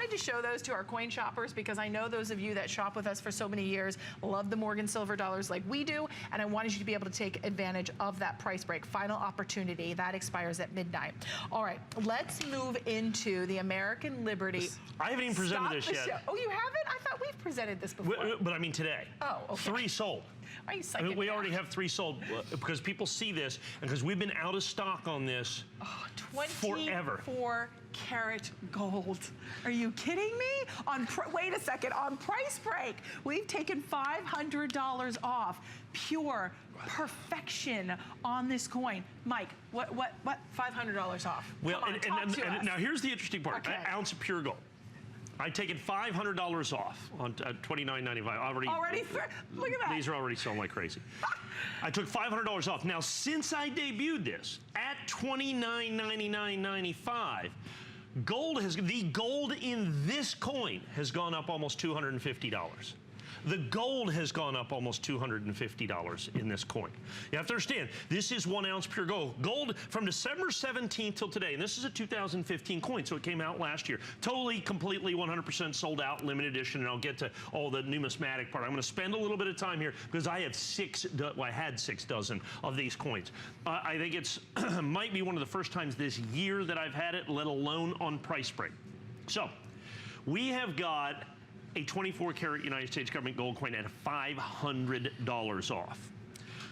wanted to show those to our coin shoppers because I know those of you that shop with us for so many years love the Morgan silver dollars like we do, and I wanted you to be able to take advantage of that price break. Final opportunity. That expires at midnight. All right, let's move into the American Liberty. I haven't even presented this yet. Show. Oh, you haven't? I thought we've presented this before. But I mean today. Oh, okay. 3 sold. Are you I mean, we already have 3 sold because people see this, and because we've been out of stock on this forever. 24 karat gold. Are you kidding me? Wait a second, on price break, we've taken $500 off. Pure perfection on this coin. Mike, what $500 off? Well, and now here's the interesting part. Okay. An ounce of pure gold. I've taken $500 off on $29.95. Look at that. These are already selling like crazy. I took $500 off. Now, since I debuted this at $29.99.95, the gold in this coin has gone up almost $250. The gold has gone up almost $250 in this coin. You have to understand, this is 1 ounce pure gold. Gold from December 17th till today, and this is a 2015 coin, so it came out last year. Totally, completely, 100% sold out, limited edition, and I'll get to all the numismatic part. I'm going to spend a little bit of time here because I have I had 6 dozen of these coins. I think it's might be one of the first times this year that I've had it, let alone on price break. So, we have got a 24 karat United States government gold coin at $500 off.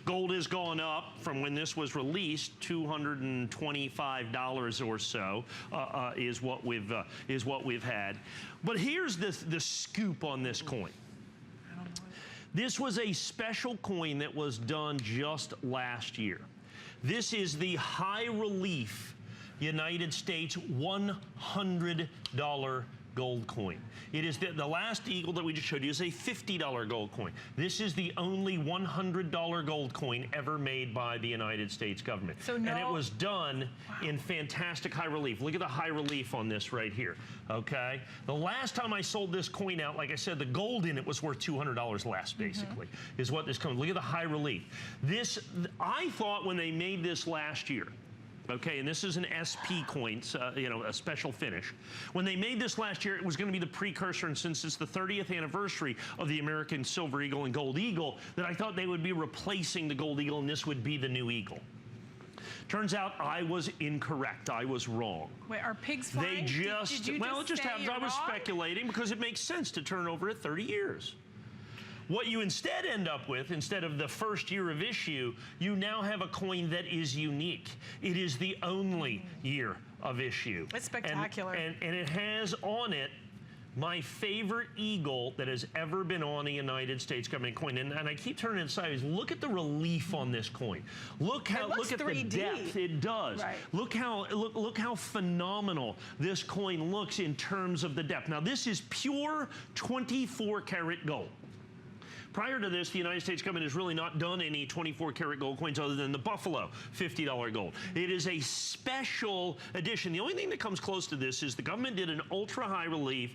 Gold has gone up from when this was released, $225 or so is what we've had. But here's the scoop on this coin. This was a special coin that was done just last year. This is the high relief United States $100 gold coin. It is the last eagle that we just showed you is a $50 gold coin. This is the only $100 gold coin ever made by the United States government. So and it was done in fantastic high relief. Look at the high relief on this right here, okay? The last time I sold this coin out, like I said, the gold in it was worth $200 less, basically, is what this comes. Look at the high relief. This, I thought when they made this last year, okay, and this is an SP coin, you know, a special finish. When they made this last year, it was going to be the precursor, and since it's the 30th anniversary of the American Silver Eagle and Gold Eagle, that I thought they would be replacing the Gold Eagle, and this would be the new Eagle. Turns out I was incorrect. I was wrong. Wait, are pigs flying? They just, well, it just happens. I was speculating because it makes sense to turn over at 30 years. What you instead end up with, instead of the first year of issue, you now have a coin that is unique. It is the only year of issue. It's spectacular. And it has on it my favorite eagle that has ever been on a United States government coin. And I keep turning it sideways. Look at the relief on this coin. Look at the depth it does. Right. Look how phenomenal this coin looks in terms of the depth. Now this is pure 24 karat gold. Prior to this, the United States government has really not done any 24 karat gold coins other than the Buffalo $50 gold. It is a special edition. The only thing that comes close to this is the government did an ultra high relief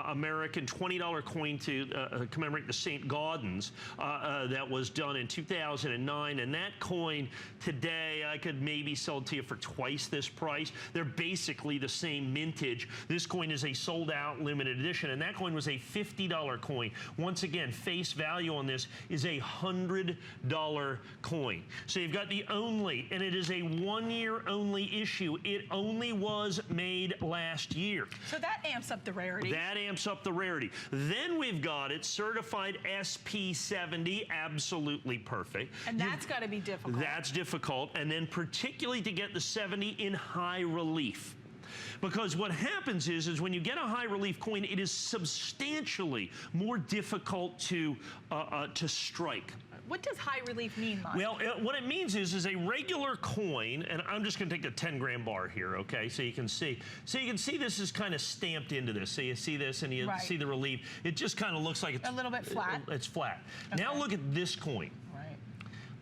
American $20 coin to commemorate the St. Gaudens that was done in 2009. And that coin today, I could maybe sell it to you for twice this price. They're basically the same mintage. This coin is a sold out limited edition, and that coin was a $50 coin. Once again, face value on this is a $100 coin. So you've got the only, and it is a 1 year only issue. It only was made last year. So that amps up the rarity. That amps up the rarity. Then we've got it certified SP70, absolutely perfect. And that's got to be difficult. That's difficult. And then particularly to get the 70 in high relief. Because what happens is when you get a high relief coin, it is substantially more difficult to strike. What does high relief mean, Mike? Well, what it means is a regular coin, and I'm just going to take a 10-gram bar here, okay, so you can see. So you can see this is kind of stamped into this. So you see this, and you see the relief. It just kind of looks like it's a little bit flat. It's flat. Okay. Now look at this coin.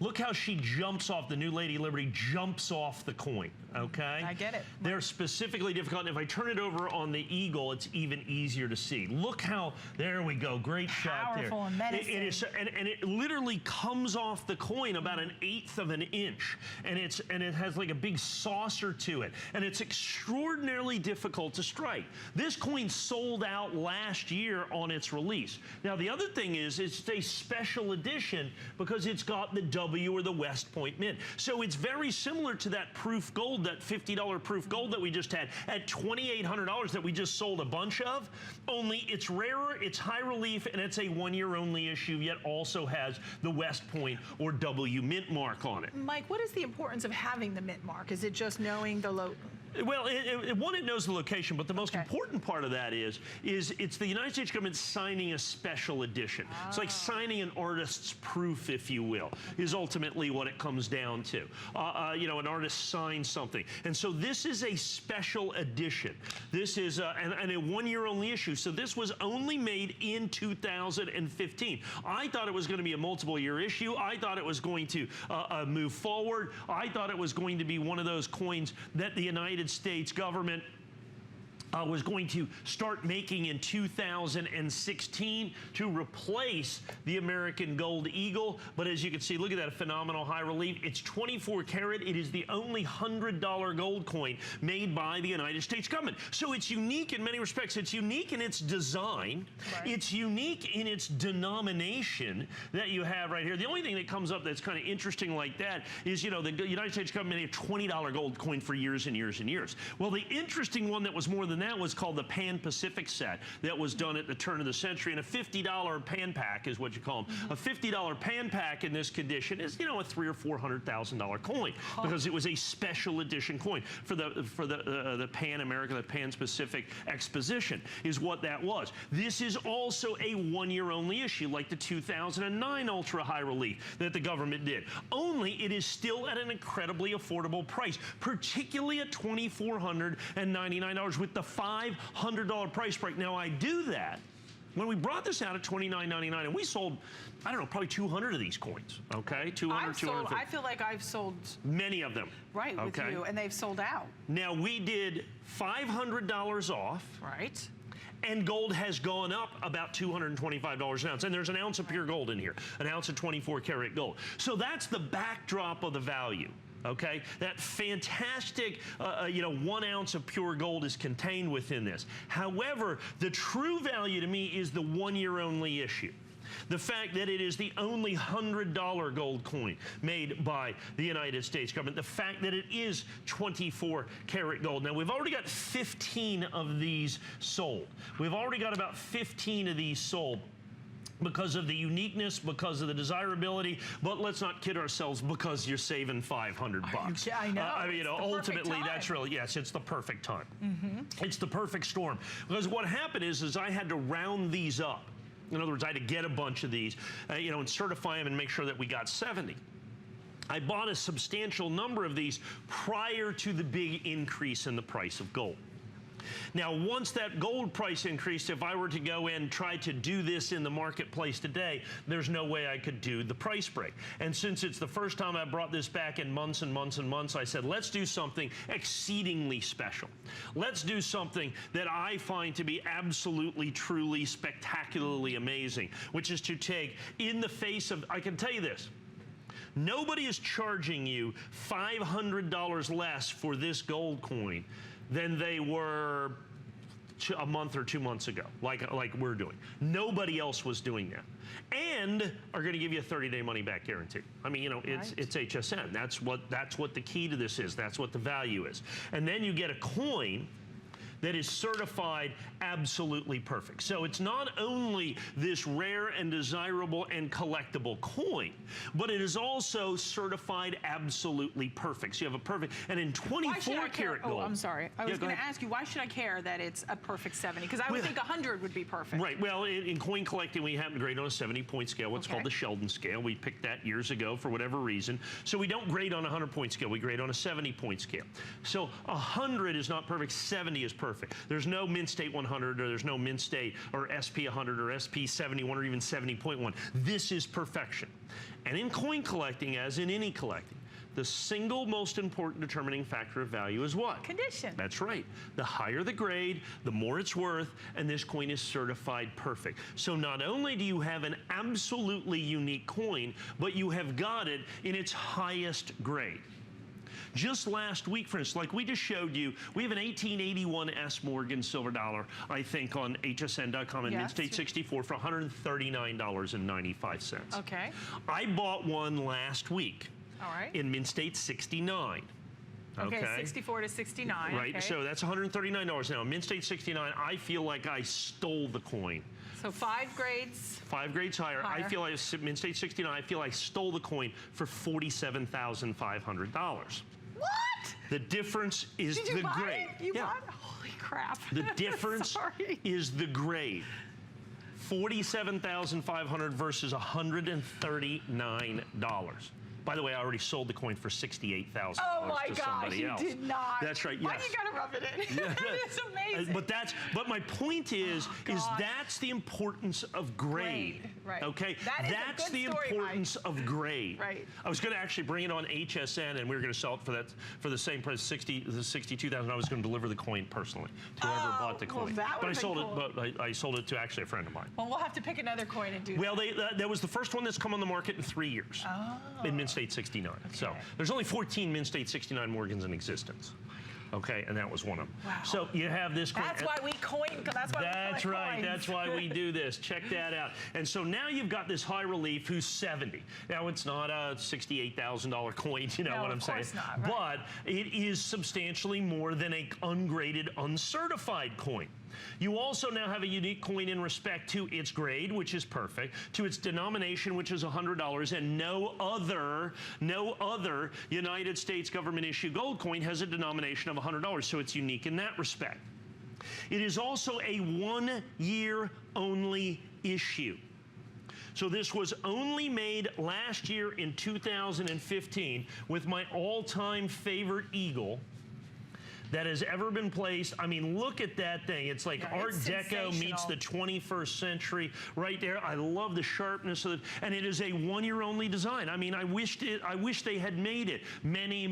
Look how she jumps off, the new Lady Liberty jumps off the coin, okay? I get it. They're specifically difficult. And if I turn it over on the Eagle, it's even easier to see. Look how, there we go, great shot there. Powerful and menacing. It is, and it literally comes off the coin about 1/8 of an inch. And it has like a big saucer to it. And it's extraordinarily difficult to strike. This coin sold out last year on its release. Now, the other thing is, it's a special edition because it's got the W or the West Point Mint. So it's very similar to that proof gold, that $50 proof gold that we just had at $2,800 that we just sold a bunch of, only it's rarer, it's high relief, and it's a 1-year only issue, yet also has the West Point or W mint mark on it. Mike, what is the importance of having the mint mark? Is it just knowing the low? Well, one, it knows the location, but the most important part of that is it's the United States government signing a special edition. It's like signing an artist's proof, if you will, is ultimately what it comes down to. You know, an artist signs something. And so this is a special edition. This is and a 1-year only issue. So this was only made in 2015. I thought it was going to be a multiple year issue. I thought it was going to move forward. I thought it was going to be one of those coins that the United States government was going to start making in 2016 to replace the American Gold Eagle. But as you can see, look at that phenomenal high relief. It's 24 karat. It is the only $100 gold coin made by the United States government. So it's unique in many respects. It's unique in its design. Right. It's unique in its denomination that you have right here. The only thing that comes up that's kind of interesting like that is, you know, the United States government made a $20 gold coin for years and years and years. Well, the interesting one that was more than that was called the Pan-Pacific set that was done at the turn of the century, and a $50 pan pack is what you call them. A $50 pan pack in this condition is, you know, a $300,000 or $400,000 coin because it was a special edition coin for the Pan American, the Pan-Pacific Exposition is what that was. This is also a 1-year only issue like the 2009 ultra high relief that the government did. Only it is still at an incredibly affordable price, particularly at $2,499 with the $500 price break. Now, I do that when we brought this out at $29.99, and we sold, I don't know, probably 200 of these coins, okay? 200, 250. I feel like I've sold many of them. Right, with you, and they've sold out. Now, we did $500 off. Right. And gold has gone up about $225 an ounce. And there's an ounce of pure gold in here, an ounce of 24 karat gold. So that's the backdrop of the value. Okay, that fantastic, you know, 1 ounce of pure gold is contained within this. However, the true value to me is the 1-year only issue. The fact that it is the only $100 gold coin made by the United States government. The fact that it is 24 karat gold. Now, we've already got 15 of these sold. We've already got about 15 of these sold, because of the uniqueness, because of the desirability, but let's not kid ourselves, because you're saving $500. Yeah, I know. I mean, you know, ultimately, that's really, yes, it's the perfect time. It's the perfect storm. Because what happened is I had to round these up. In other words, I had to get a bunch of these, you know, and certify them and make sure that we got 70. I bought a substantial number of these prior to the big increase in the price of gold. Now, once that gold price increased, if I were to go in and try to do this in the marketplace today, there's no way I could do the price break. And since it's the first time I brought this back in months and months and months, I said, let's do something exceedingly special. Let's do something that I find to be absolutely, truly, spectacularly amazing, which is to take, in the face of, I can tell you this, nobody is charging you $500 less for this gold coin than they were a month or 2 months ago, like we're doing. Nobody else was doing that. And are going to give you a 30-day money-back guarantee. I mean, you know, it's HSN. That's what the key to this is. That's what the value is. And then you get a coin that is certified absolutely perfect. So it's not only this rare and desirable and collectible coin, but it is also certified absolutely perfect. So you have a perfect, and in 24 karat gold. Oh, I'm sorry. I was going to ask you, why should I care that it's a perfect 70? Because I would think 100 would be perfect. Right. Well, in coin collecting, we happen to grade on a 70-point scale, what's called the Sheldon scale. We picked that years ago for whatever reason. So we don't grade on a 100-point scale. We grade on a 70-point scale. So 100 is not perfect. 70 is perfect. perfect. There's no Mint State 100, or there's no Mint State or SP 100 or SP 71 or even 70.1. This is perfection. And in coin collecting, as in any collecting, the single most important determining factor of value is what? Condition. That's right. The higher the grade, the more it's worth, and this coin is certified perfect. So not only do you have an absolutely unique coin, but you have got it in its highest grade. Just last week, for instance, like we just showed you, we have an 1881 S Morgan silver dollar, I think, on HSN.com in Mint State 64 for $139.95. Okay. I bought one last week. All right. In Mint State 69. Okay, 64 to 69. Right, okay. so that's $139 now. Mint State 69, I feel like I stole the coin. So 5 grades. 5 grades higher. I feel like Mint State 69, I feel I stole the coin for $47,500. What? The difference is Did you the buy grade. It? You bought it? Holy crap. The difference is the grade. $47,500 versus $139. By the way, I already sold the coin for $68,000 to somebody else. You did not. That's right. Why Yes. you gotta rub it in? Yeah. It's amazing. But my point is that's the importance of grade. Right. Okay. That's the importance of grade. Right. I was going to actually bring it on HSN, and we were going to sell it for the same price, $62,000. I was going to deliver the coin personally to whoever bought the coin. That but I sold cool. it. But I sold it to actually a friend of mine. Well, we'll have to pick another coin and do Well, that was the first one that's come on the market in 3 years. In Mint State 69. Okay. So there's only 14 Mint State 69 Morgans in existence. Okay, and that was one of them. Wow. So you have this coin. That's why we coin. That's why That's we right. coins. That's why we do this. Check that out. And so now you've got this high relief who's 70. Now it's not a $68,000 coin, you know what I'm saying? Not, right? But it is substantially more than an ungraded, uncertified coin. You also now have a unique coin in respect to its grade, which is perfect, to its denomination, which is $100, and no other United States government issue gold coin has a denomination of $100, so it's unique in that respect. It is also a 1 year only issue. So this was only made last year in 2015 with my all-time favorite eagle that has ever been placed. I mean, look at that thing. It's like Art Deco meets the 21st century right there. I love the sharpness of it. And it is a 1 year only design. I mean, I wish they had made it many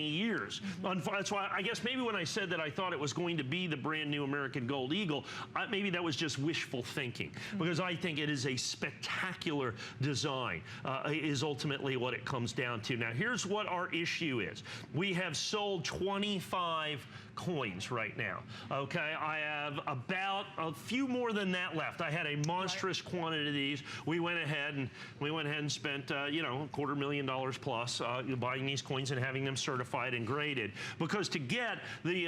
years. That's why I guess maybe when I said that I thought it was going to be the brand new American Gold Eagle, maybe that was just wishful thinking, because I think it is a spectacular design, is ultimately what it comes down to. Now, here's what our issue is. We have sold 25 coins right now. Okay, I have about a few more than that left. I had a monstrous quantity of these. We went ahead and spent $250,000 plus buying these coins and having them certified and graded, because to get the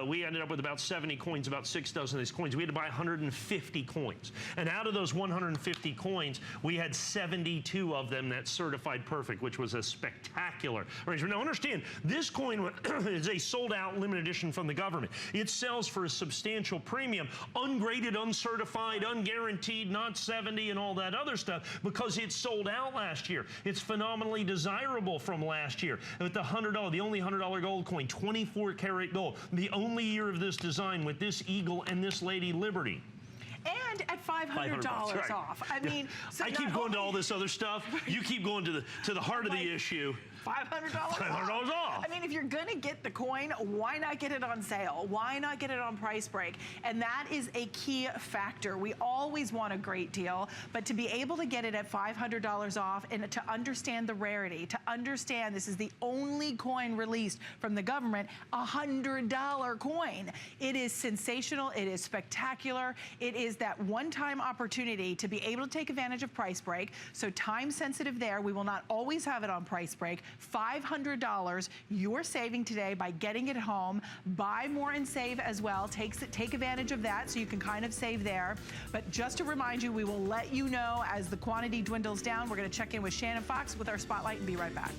we ended up with about 70 coins, about 6 dozen of these coins. We had to buy 150 coins, and out of those 150 coins, we had 72 of them that certified perfect, which was a spectacular arrangement. Now understand, this coin is a sold-out limited edition from the government. It sells for a substantial premium, ungraded, uncertified, unguaranteed, not 70 and all that other stuff, because it sold out last year. It's phenomenally desirable from last year. With the $100, the only $100 gold coin, 24 karat gold, the only year of this design with this eagle and this Lady Liberty. And at $500 off. I mean, so I keep going to all this other stuff. You keep going to the heart of the issue. $500 off. I mean, if you're going to get the coin, why not get it on sale? Why not get it on price break? And that is a key factor. We always want a great deal, but to be able to get it at $500 off and to understand the rarity, to understand this is the only coin released from the government, $100 coin. It is sensational. It is spectacular. It is that one-time opportunity to be able to take advantage of price break. So time sensitive there. We will not always have it on price break. $500 you're saving today by getting it home. Buy more and save as well. Take advantage of that so you can kind of save there. But just to remind you, we will let you know as the quantity dwindles down. We're going to check in with Shannon Fox with our spotlight and be right back.